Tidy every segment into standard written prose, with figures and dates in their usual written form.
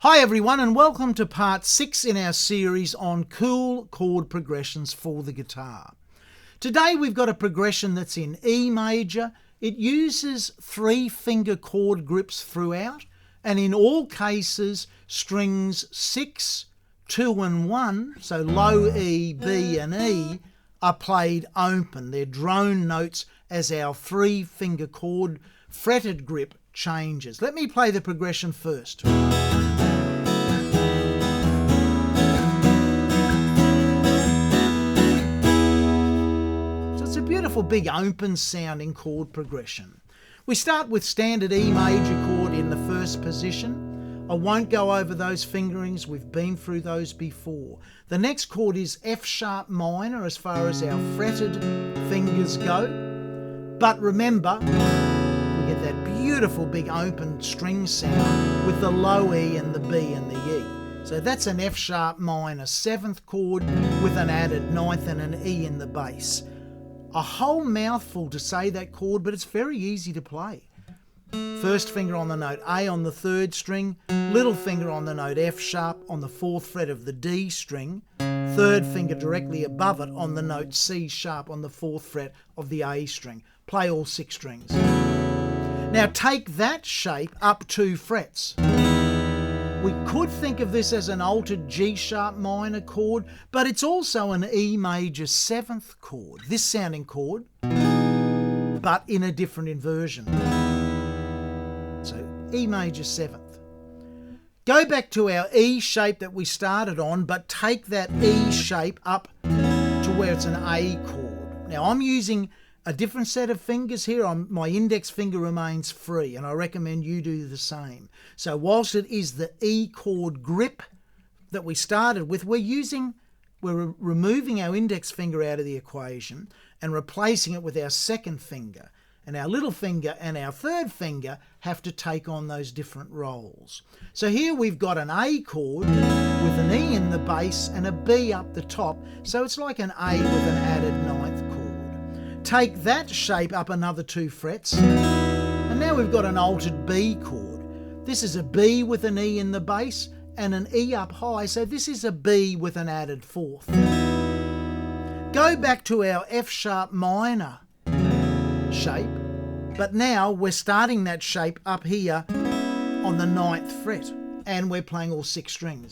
Hi everyone, and welcome to part 6 in our series on cool chord progressions for the guitar. Today we've got a progression that's in E major. It uses 3-finger chord grips throughout, and in all cases strings 6, 2 and 1, so low E, B and E, are played open. They're drone notes as our 3-finger chord fretted grip changes. Let me play the progression first. Beautiful big open sounding chord progression. We start with standard E major chord in the first position. I won't go over those fingerings, we've been through those before. The next chord is F sharp minor as far as our fretted fingers go. But remember, we get that beautiful big open string sound with the low E and the B and the E. So that's an F sharp minor 7th chord with an added 9th and an E in the bass. A whole mouthful to say that chord, but it's very easy to play. First finger on the note A on the 3rd string, little finger on the note F sharp on the 4th fret of the D string, 3rd finger directly above it on the note C sharp on the 4th fret of the A string. Play all 6 strings. Now take that shape up 2 frets. We could think of this as an altered G sharp minor chord, but it's also an E major 7th chord, this sounding chord, but in a different inversion. So E major 7th. Go back to our E shape that we started on, but take that E shape up to where it's an A chord. Now I'm using a different set of fingers here. My index finger remains free, and I recommend you do the same. So whilst it is the E chord grip that we started with, we're removing our index finger out of the equation and replacing it with our 2nd finger. And our little finger and our 3rd finger have to take on those different roles. So here we've got an A chord with an E in the bass and a B up the top. So it's like an A with an added 9th chord. Take that shape up another 2 frets, and now we've got an altered B chord. This is a B with an E in the bass and an E up high, so this is a B with an added 4th. Go back to our F sharp minor shape, but now we're starting that shape up here on the 9th fret, and we're playing all 6 strings.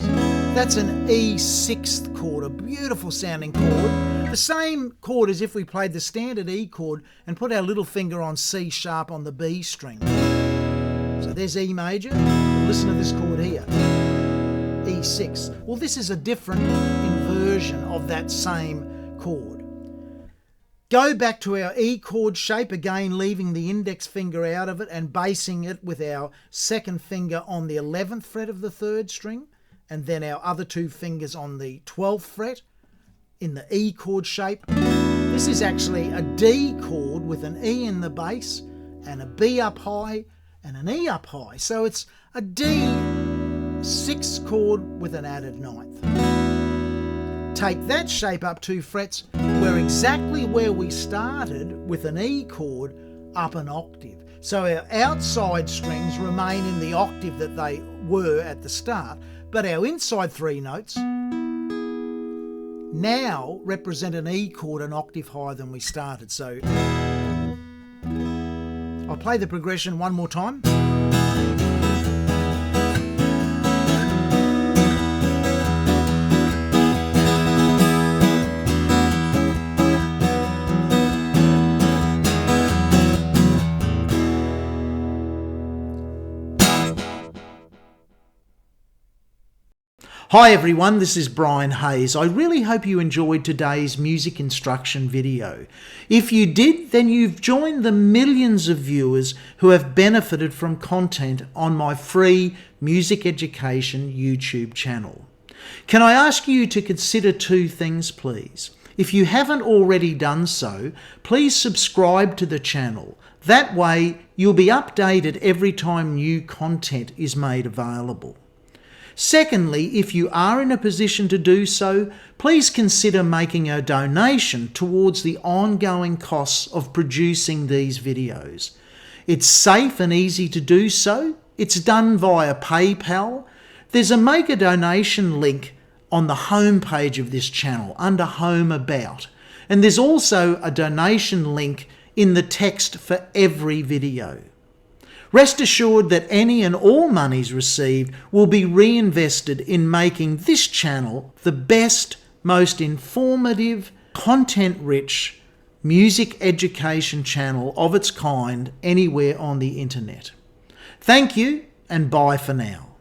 That's an E 6th chord, a beautiful sounding chord. The same chord as if we played the standard E chord and put our little finger on C sharp on the B string. So there's E major. Listen to this chord here, E6. Well, this is a different inversion of that same chord. Go back to our E chord shape, again leaving the index finger out of it and basing it with our 2nd finger on the 11th fret of the 3rd string, and then our other 2 fingers on the 12th fret in the E chord shape. This is actually a D chord with an E in the bass and a B up high and an E up high. So it's a D 6th chord with an added 9th. Take that shape up 2 frets. We're exactly where we started with an E chord up an octave. So our outside strings remain in the octave that they were at the start, but our inside 3 notes now represent an E chord an octave higher than we started. So I'll play the progression one more time. Hi everyone, this is Brian Hayes. I really hope you enjoyed today's music instruction video. If you did, then you've joined the millions of viewers who have benefited from content on my free music education YouTube channel. Can I ask you to consider 2 things, please? If you haven't already done so, please subscribe to the channel. That way, you'll be updated every time new content is made available. Secondly, if you are in a position to do so, please consider making a donation towards the ongoing costs of producing these videos. It's safe and easy to do so. It's done via PayPal. There's a Make a Donation link on the home page of this channel under Home About. And there's also a donation link in the text for every video. Rest assured that any and all monies received will be reinvested in making this channel the best, most informative, content-rich music education channel of its kind anywhere on the internet. Thank you and bye for now.